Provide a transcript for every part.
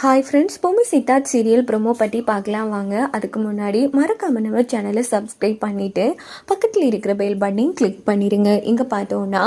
Hi friends, Bommi Siddharth serial promo பற்றி பார்க்கலாம் வாங்க. அதுக்கு முன்னாடி மறக்காம நம்ம சேனலை சப்ஸ்கிரைப் பண்ணிவிட்டு பக்கத்தில் இருக்கிற பெல் பட்டனையும் கிளிக் பண்ணிடுங்க. இங்கே பார்த்தோன்னா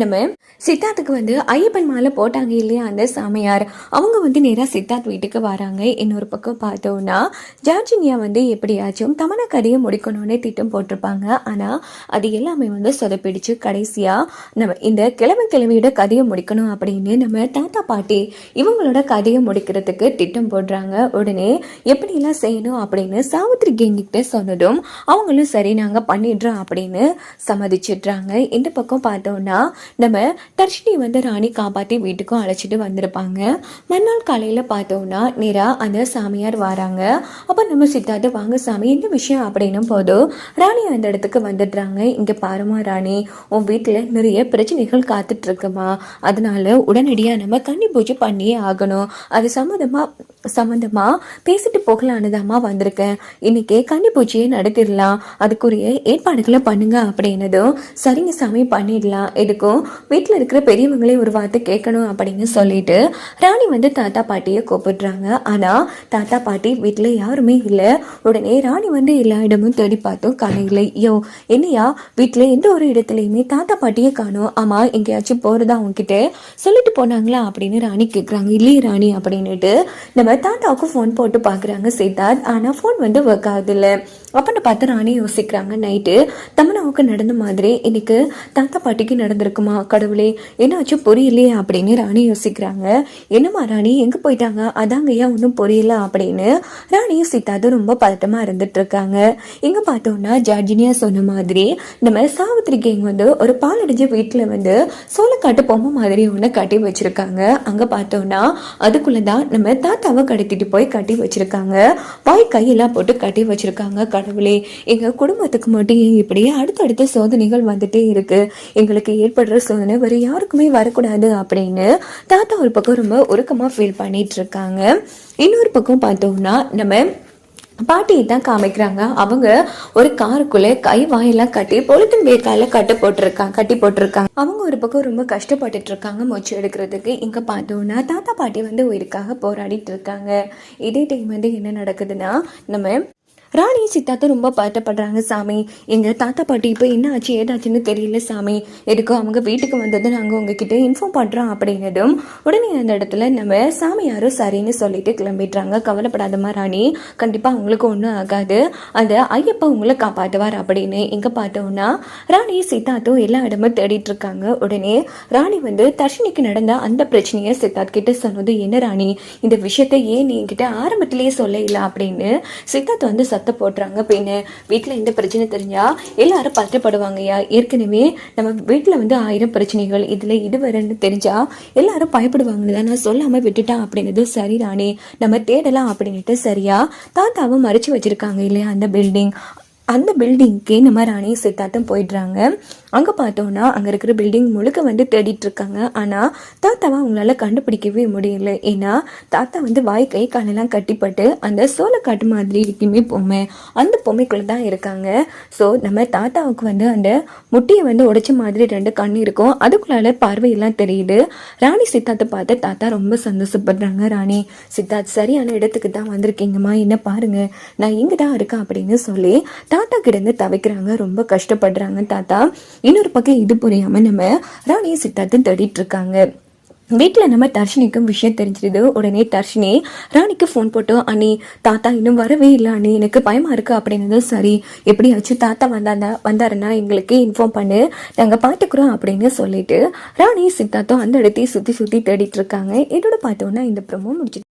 நம்ம சித்தார்த்துக்கு வந்து ஐயப்பன் மாலை போட்டாங்க இல்லையா அந்த சாமியார், அவங்க வந்து நேராக சித்தார்த் வீட்டுக்கு வராங்க. இன்னொரு பக்கம் பார்த்தோன்னா ஜார்ஜினியா வந்து எப்படியாச்சும் தமன கதையை முடிக்கணும்னு திட்டம் போட்டிருப்பாங்க. ஆனால் அது எல்லாமே வந்து சொதப்பிடிச்சு கடைசியாக நம்ம இந்த கிழமையோட கதையை முடிக்கணும் அப்படின்னு நம்ம தாத்தா பாட்டி இவங்களோட கதையை முடிக்கிறதுக்கு திட்டம் போடுறாங்க. உடனே எப்படிலாம் செய்யணும் அப்படின்னு சாவித்திரி கேங்கிட்ட சொன்னதும் அவங்களும் சரி நாங்க பண்ணிடுறோம் அப்படின்னு சம்மதிச்சிடுறாங்க. இந்த பக்கம் பார்த்தோம்னா நம்ம தர்ஷினி வந்து ராணி காப்பாற்றி வீட்டுக்கும் அழைச்சிட்டு வந்திருப்பாங்க. மறுநாள் காலையில பார்த்தோம்னா நேரா அந்த சாமியார் வராங்க. அப்ப நம்ம சித்தார்த்து வாங்க சாமி என்ன விஷயம் அப்படின்னும் போதும் ராணி அந்த இடத்துக்கு வந்துடுறாங்க. இங்க பாருமா ராணி, உன் வீட்டுல நிறைய பிரச்சனைகள் காத்துட்டு இருக்குமா, அதனால உடனடியா நம்ம கன்னி பூஜை பண்ணியே ஆகணும். அது சம்மந்தமா பேசிட்டு போகலான்னுதாம்மா வந்திருக்கேன். இன்னைக்கு கன்னி பூஜையை நடத்திடலாம், அதுக்குரிய ஏற்பாடுகளை பண்ணுங்க அப்படின்னதும் சரிங்க சாமி பண்ணிடலாம், எதுக்கும் வீட்டில் இருக்கிற பெரியவங்களே ஒரு வார்த்தை கேட்கணும் அப்படின்னு சொல்லிட்டு ராணி வந்து தாத்தா பாட்டியை கூப்பிடுறாங்க. ஆனால் தாத்தா பாட்டி வீட்டில் யாருமே இல்லை. உடனே ராணி வந்து எல்லா இடமும் தேடி பார்த்தோம் காணையில்லை. என்னையா வீட்டில் எந்த ஒரு இடத்துலையுமே தாத்தா பாட்டியே காணும், ஆமா எங்கேயாச்சும் போறதா அவங்ககிட்ட சொல்லிட்டு போனாங்களா அப்படின்னு ராணி கேட்குறாங்க. இல்லையே ராணி அப்படின்னுட்டு நம்ம தாத்தாவுக்கு ஃபோன் போட்டு பார்க்குறாங்க சித்தார்த். ஆனால் ஃபோன் வந்து ஒர்க் ஆகுதில்ல. அப்படின்னு பார்த்து ராணி யோசிக்கிறாங்க. நைட்டு தமனாவுக்கு நடந்த மாதிரி இன்னைக்கு தாத்தா பாட்டிக்கு நடந்திருக்குமா, கடவுளே என்னாச்சும் புரியலையே அப்படின்னு ராணி யோசிக்கிறாங்க. என்னம்மா ராணி எங்கே போயிட்டாங்க, அதாங்க ஏன் ஒன்றும் புரியல அப்படின்னு ராணியும் சித்தார்த்தும் ரொம்ப பதட்டமாக இருந்துட்டு இருக்காங்க. இங்கே பார்த்தோம்னா ஜார்ஜினியா சொன்ன மாதிரி நம்ம சாவித்திரி கேங் வந்து ஒரு பாலடைஞ்ச வீட்டில் வந்து சோளக்காட்டு பொம்மை மாதிரி ஒன்று கட்டி வச்சிருக்காங்க. அங்கே பார்த்தோம்னா அதுக்குள்ளதான் நம்ம தாத்தாவை கடத்திட்டு போய் கட்டி வச்சிருக்காங்க. வாய் கையெல்லாம் போட்டு கட்டி வச்சிருக்காங்க. கடவுளே எங்க குடும்பத்துக்கு மட்டும் இப்படியே அடுத்தடுத்த சோதனைகள் வந்துட்டே இருக்கு, எங்களுக்கு ஏற்படுற சோதனை வேற யாருக்குமே வரக்கூடாது அப்படின்னு தாத்தா ஒரு பக்கம் ரொம்ப உருக்கமா ஃபீல் பண்ணிட்டு இருக்காங்க. இன்னொரு பக்கம் பார்த்தோம்னா நம்ம பாட்டியை தான் காமிக்கிறாங்க. அவங்க ஒரு காருக்குள்ள கை வாயெல்லாம் கட்டி பொலித்தின் வேக்கால கட்டி போட்டிருக்காங்க. அவங்க ஒரு பக்கம் ரொம்ப கஷ்டப்பட்டுட்டு இருக்காங்க மூச்சு எடுக்கிறதுக்கு. இங்க பார்த்தோம்னா தாத்தா பாட்டி வந்து உயிருக்காக போராடிட்டு இருக்காங்க. இதே டைம் வந்து என்ன நடக்குதுன்னா நம்ம ராணி சித்தார்த்தும் ரொம்ப பதட்டப்படுறாங்க. சாமி எங்க தாத்தா பாட்டி இப்போ என்ன ஆச்சு ஏதாச்சுன்னு தெரியல சாமி, எதுக்கும் அவங்க வீட்டுக்கு வந்தது நாங்கள் உங்ககிட்ட இன்ஃபார்ம் பண்ணுறோம் அப்படின்னதும் உடனே அந்த இடத்துல நம்ம சாமியாரும் சரின்னு சொல்லிட்டு கிளம்பிடுறாங்க. கவலைப்படாதமா ராணி, கண்டிப்பாக அவங்களுக்கு ஒன்றும் ஆகாது, அந்த ஐயப்பா உங்களை காப்பாற்றுவார் அப்படின்னு. எங்கே பார்த்தோம்னா ராணி சித்தார்த்தும் எல்லா இடமும் தேடிட்டு இருக்காங்க. உடனே ராணி வந்து தர்ஷினிக்கு நடந்த அந்த பிரச்சனையை சித்தார்த் கிட்ட சொன்னது. என்ன ராணி இந்த விஷயத்தை ஏன் நீ கிட்ட ஆரம்பத்திலேயே சொல்ல இல்லை அப்படின்னு சித்தார்த் வந்து போடுறாங்க. பின்ன வீட்டில் இந்த பிரச்சனை தெரிஞ்சா எல்லாரும் பதட்டப்படுவாங்கய்யா, ஏற்கனவே நம்ம வீட்டில் வந்து 1000 பிரச்சனைகள் இதில் இது வரன்னு தெரிஞ்சா எல்லாரும் பயப்படுவாங்கன்னு தான் நான் சொல்லாமல் விட்டுட்டான் அப்படின்னது. சரி ராணி நம்ம தேடலாம் அப்படின்ட்டு சரியா தாத்தாவை மறைச்சு வச்சிருக்காங்க இல்லையா அந்த பில்டிங்க்கே நம்ம ராணி சித்தார்த்தம் போயிடுறாங்க. அங்கே பார்த்தோன்னா அங்கே இருக்கிற பில்டிங் முழுக்க வந்து தேடிட்டு இருக்காங்க. ஆனால் தாத்தாவை அவங்களால கண்டுபிடிக்கவே முடியல. ஏன்னா தாத்தா வந்து வாய் கை காலெல்லாம் கட்டிப்பட்டு அந்த சோளக்காட்டு மாதிரி இருக்குமே பொம்மை, அந்த பொம்மைக்குள்ள தான் இருக்காங்க. ஸோ நம்ம தாத்தாவுக்கு வந்து அந்த முட்டியை வந்து உடைச்ச மாதிரி 2 கண் இருக்கும், அதுக்குள்ளால பார்வையெல்லாம் தெரியுது. ராணி சித்தார்த்தை பார்த்து தாத்தா ரொம்ப சந்தோஷப்படுறாங்க. ராணி சித்தார்த் சரியான இடத்துக்கு தான் வந்திருக்கீங்கம்மா, என்ன பாருங்க நான் இங்கே தான் இருக்கேன் அப்படின்னு சொல்லி தாத்தா கிட்ட தவிக்கிறாங்க. ரொம்ப கஷ்டப்படுறாங்க தாத்தா. இன்னொரு பக்கம் இது புரியாம நம்ம ராணியை சித்தார்த்தும் தேடிட்டு இருக்காங்க. வீட்டில் நம்ம தர்ஷினிக்கும் விஷயம் தெரிஞ்சிருது. உடனே தர்ஷினி ராணிக்கு ஃபோன் போட்டு அண்ணி தாத்தா இன்னும் வரவே இல்லை அண்ணி, எனக்கு பயமா இருக்கு அப்படின்னதும் சரி எப்படியாச்சும் தாத்தா வந்தாருன்னா எங்களுக்கு இன்ஃபார்ம் பண்ணு, நாங்கள் பார்த்துக்குறோம் அப்படின்னு சொல்லிட்டு ராணி சித்தார்த்தும் அந்த இடத்தையும் சுற்றி தேடிட்டு இருக்காங்க. இதோட பார்த்தோன்னா இந்த ப்ரோமோ முடிச்சுட்டு